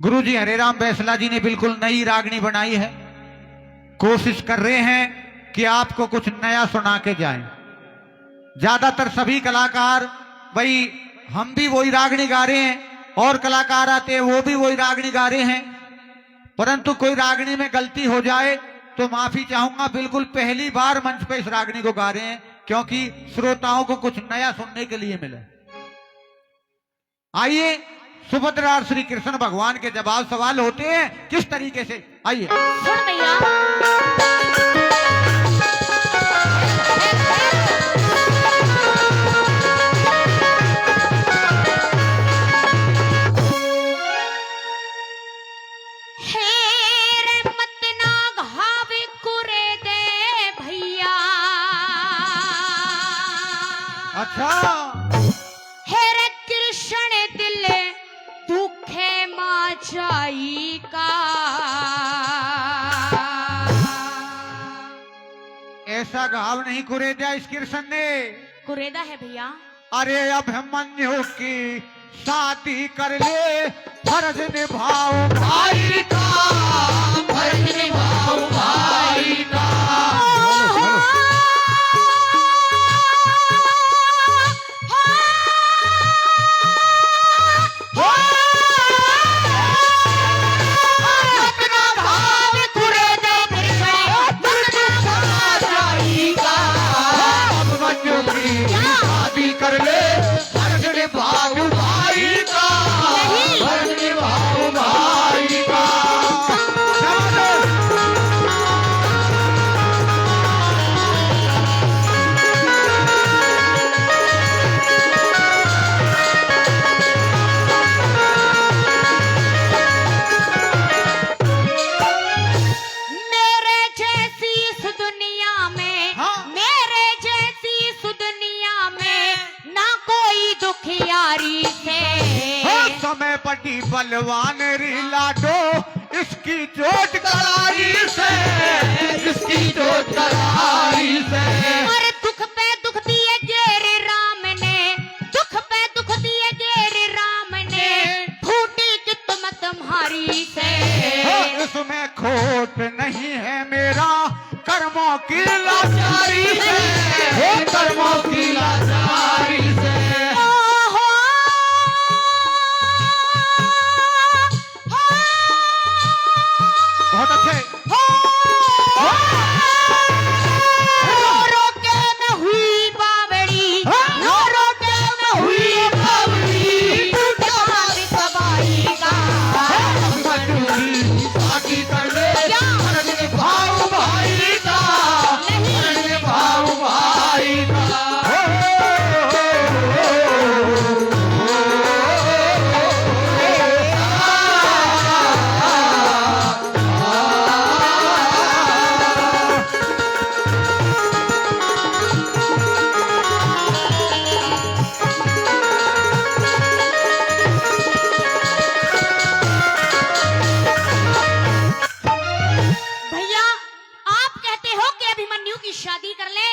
गुरुजी हरेराम बैसला जी ने बिल्कुल नई रागनी बनाई है। कोशिश कर रहे हैं कि आपको कुछ नया सुना के जाएं। ज्यादातर सभी कलाकार भाई हम भी वही रागनी गा रहे हैं और कलाकार आते हैं वो भी वही रागनी गा रहे हैं, परंतु कोई रागनी में गलती हो जाए तो माफी चाहूंगा। बिल्कुल पहली बार मंच पे इस रागनी को गा रहे हैं क्योंकि श्रोताओं को कुछ नया सुनने के लिए मिले। आइए, सुभद्रा और श्री कृष्ण भगवान के जवाब सवाल होते हैं किस तरीके से, आइए सुन भैया। अच्छा, हेरे कृष्ण दिल दुखे माचाई का। ऐसा घाव नहीं कुरेदा इस कृष्ण ने। कुरेदा है भैया। अरे अभिमन्यु की शादी कर ले, फर्ज निभाओ भाई का, फर्ज निभाओ भाई का। कर ले फर्ज निभाओ भाई का, फर्ज निभाओ भाई का। मेरे जैसी इस दुनिया में, हाँ? मेरे जैसी इस दुनिया में ना कोई दुखियारी से। समय पटी बलवान री लाडो, इसकी चोट करारी से, इसकी चोट करारी से। और दुख पे दुख दिए गेरे राम ने, दुख पे दुख दिए गेरे राम ने, फूटी किस्मत तुम्हारी से। इसमें खोट नहीं है मेरा कर्मों की लाचारी से, कर्मों की लाचारी से। बहुत अच्छे। रोके में हुई बावड़ी, रोके में हुई बावड़ी, सबाई का। शादी कर ले, फर्ज निभाओ भाई का, फर्ज निभाओ भाई का। भैया आप कहते हो कि अभिमन्यु की शादी कर ले।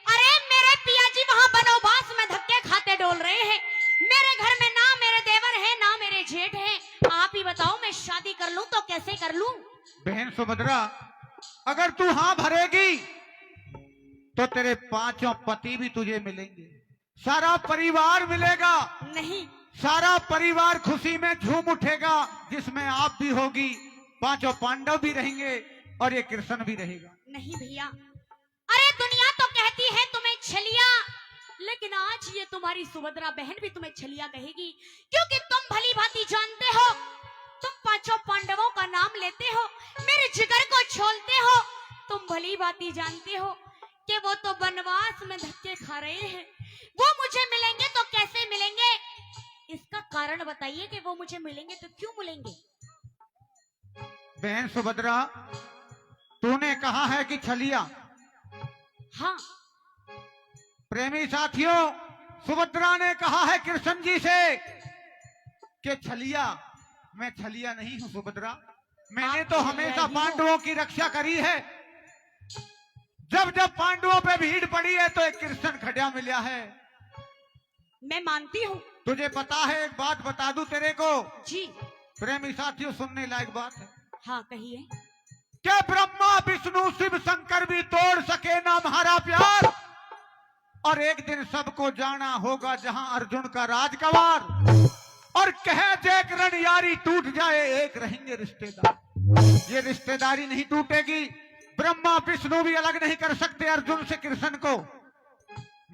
अरे मेरे पिया जी वहाँ बनोबास में धक्के खाते डोल रहे हैं। मेरे घर में ना मेरे देवर है ना मेरे जेठ है। आप ही बताओ मैं शादी कर लूं तो कैसे कर लूं? बहन सुभद्रा, अगर तू हाँ भरेगी तो तेरे पांचों पति भी तुझे मिलेंगे, सारा परिवार मिलेगा। नहीं, सारा परिवार खुशी में झूम उठेगा, जिसमें आप भी होगी, पांचों पांडव भी रहेंगे और ये कृष्ण भी रहेगा। नहीं भैया। अरे दुनिया तो कहती है तुम्हें छलिया, लेकिन आज ये तुम्हारी सुभद्रा बहन भी तुम्हें छलिया कहेगी, क्योंकि तुम भली भांति जानते हो, तुम पांचों पांडवों का नाम लेते हो, मेरे जिगर को छोलते हो। तुम भली भांति जानते हो कि वो तो वनवास में धक्के खा रहे हैं। वो मुझे मिलेंगे तो कैसे मिलेंगे? इसका कारण बताइए कि वो मुझे मिलेंगे तो क्यों मिलेंगे? बहन सुभद्रा, तूने कहा है कि छलिया। हाँ, प्रेमी साथियों, सुभद्रा ने कहा है कृष्ण जी से कि छलिया। मैं छलिया नहीं हूं सुभद्रा, मैंने तो हमेशा पांडवों की रक्षा करी है। जब जब पांडवों पे भीड़ पड़ी है तो एक कृष्ण खड़ा मिला है। मैं मानती हूँ। तुझे पता है, एक बात बता दूं तेरे को, जी। प्रेमी साथियों, सुनने लायक बात है। हाँ कहिए। क्या ब्रह्मा विष्णु शिव शंकर भी तोड़ सके ना हमारा प्यार? और एक दिन सबको जाना होगा जहां अर्जुन का राजकवार। और कहे जैक रण यारी टूट जाए, एक रहेंगे रिश्तेदार। ये रिश्तेदारी नहीं टूटेगी। ब्रह्मा विष्णु भी अलग नहीं कर सकते अर्जुन से कृष्ण को।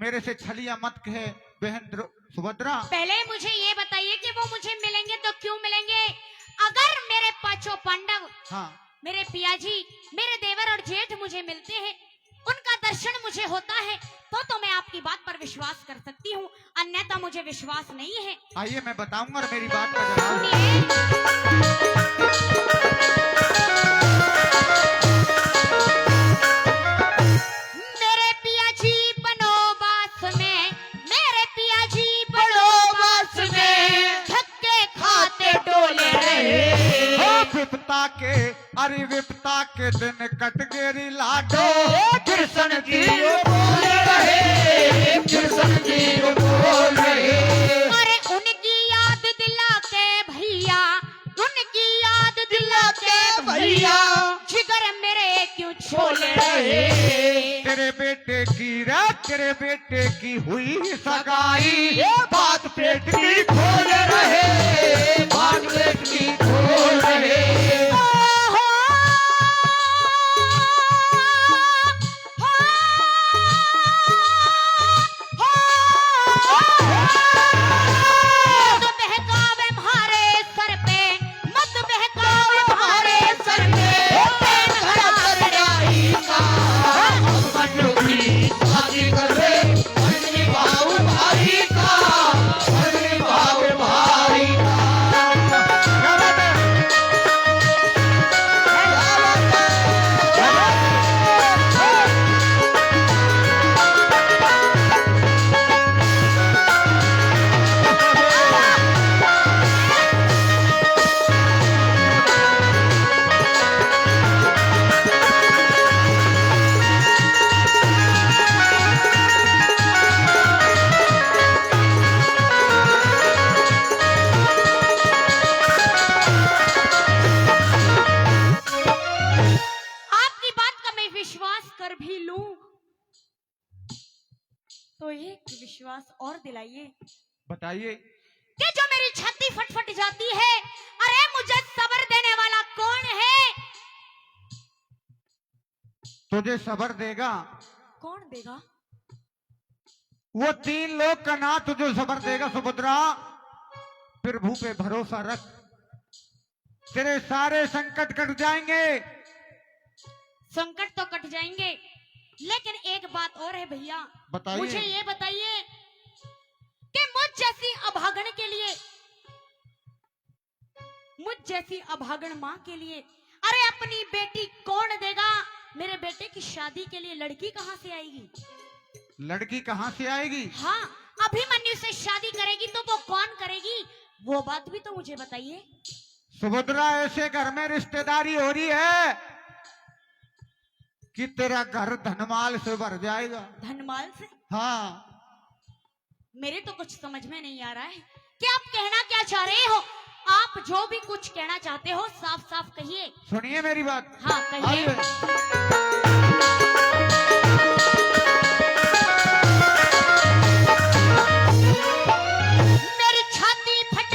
मेरे से छलिया मत कहे बहन सुभद्रा। पहले मुझे ये बताइए कि वो मुझे मिलेंगे तो क्यों मिलेंगे? अगर मेरे पांचों पांडव, हाँ, मेरे पियाजी, मेरे देवर और जेठ मुझे मिलते हैं, उनका दर्शन मुझे होता है, तो मैं आपकी बात पर विश्वास कर सकती हूँ, अन्यथा मुझे विश्वास नहीं है। आइए मैं बताऊंगा और मेरी बात का जवाब। मेरे पियाजी बनोबास में, मेरे पियाजी बनोबास में धक्के खाते डोले रहे। विपता के, अरे विपता के दिन कट गेरी लाडो, कृष्ण जी बोल रहे, कृष्ण जी बोल रहे। अरे उनकी याद दिला के भैया, उनकी याद दिला के भैया, जिगर मेरे क्यों छोले रहे। तेरे बेटे की रे, तेरे बेटे की हुई सगाई, बात पेट की खोल रहे, बात पेट की खोल रहे। विश्वास और दिलाइए। बताइए। कि जो मेरी छाती फट जाती है, अरे मुझे सबर देने वाला कौन है? तुझे सबर देगा? कौन देगा? वो 3 लोग का नाथ तुझे सबर देगा सुभद्रा। प्रभु पे भरोसा रख, तेरे सारे संकट कट जाएंगे। संकट तो कट जाएंगे, लेकिन एक बात और है भैया। बताइए। मुझे ये बताइए कि मुझ जैसी अभागन के लिए, मुझ जैसी अभागन माँ के लिए, अरे अपनी बेटी कौन देगा? मेरे बेटे की शादी के लिए लड़की कहाँ से आएगी? लड़की कहाँ से आएगी? हाँ, अभिमन्यु से शादी करेगी तो वो कौन करेगी? वो बात भी तो मुझे बताइए। सुभद्रा, ऐसे घर में रिश्तेदारी हो रही है कि तेरा घर धनमाल से भर जाएगा। धनमाल से? हाँ। मेरे तो कुछ समझ में नहीं आ रहा है कि आप कहना क्या चाह रहे हो। आप जो भी कुछ कहना चाहते हो साफ साफ कहिए। सुनिए मेरी बात। हाँ कहिए। मेरी छाती फट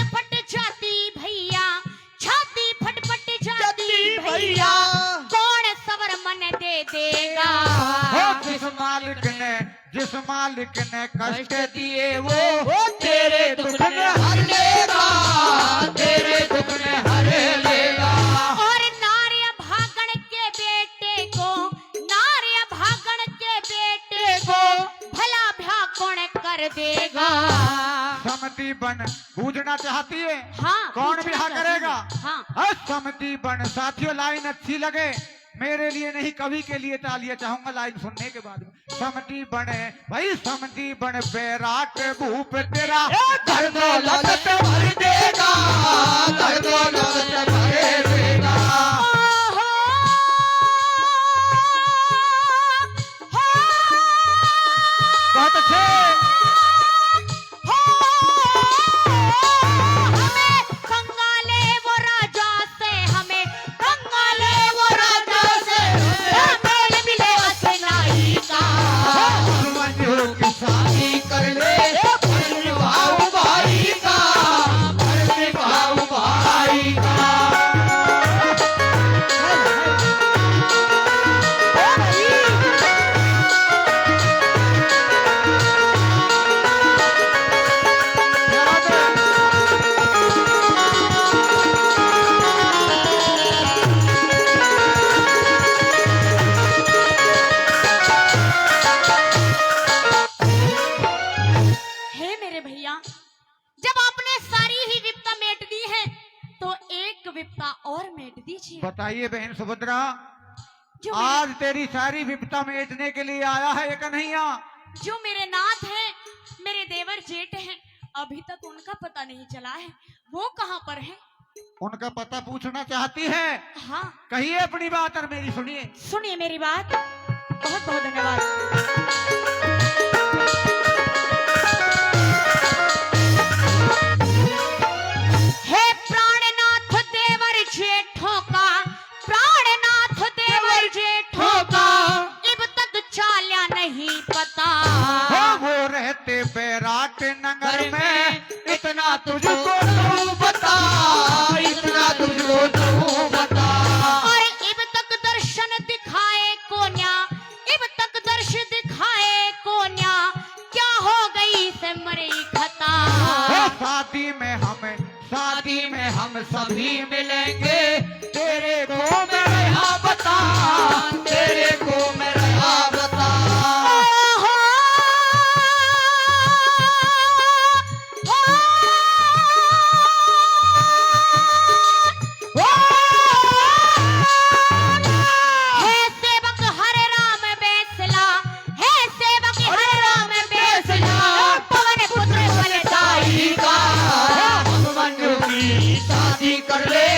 जाती भैया, छाती फट जाती भैया, कौन सबर मन दे देगा? जिस मालिक ने कष्ट दिए वो तेरे दुख ने हर लेगा, तेरे दुख ने हर लेगा। और नार्य भागण के बेटे को, नार्य भागण के बेटे को भला भ्या कौन कर देगा? समति बन बूझना चाहती है? हाँ, कौन ब्याह करेगा? हाँ। समति बन। साथियों, लाइन अच्छी लगे, मेरे लिए नहीं कवि के लिए तालियां चाहूंगा लाइन सुनने के बाद में। समति बने भाई, समति बन बैराट भूप तेरा घर दौलत भर देगा, घर दौलत भर देगा। बहुत अच्छे। हमें कंगाले वो एक विपता और मेट दीजिए। बताइए बहन सुभद्रा, जो आज तेरी सारी विपता मेटने के लिए आया है ये कन्हैया। जो मेरे नाथ हैं, मेरे देवर जेठ हैं, अभी तक उनका पता नहीं चला है, वो कहाँ पर है? उनका पता पूछना चाहती है? हाँ, कहिए अपनी बात और मेरी सुनिए। सुनिए मेरी बात। बहुत बहुत धन्यवाद। हे प्राणनाथ देवर जेठों का, प्राणनाथ देवर जेठों का, अब तक चाल्या नहीं पता। वो रहते बैराट नगर में, इतना तुझको तू बता, इतना तुझको तू बता। और अब तक दर्शन दिखाए कोन्या, अब तक दर्शन दिखाए कोन्या, क्या हो गई से मरी खता। शादी में हम सभी मिलेंगे, तेरे को मैं यहाँ बता, तेरे को मैं यहाँ बता। शादी कर ले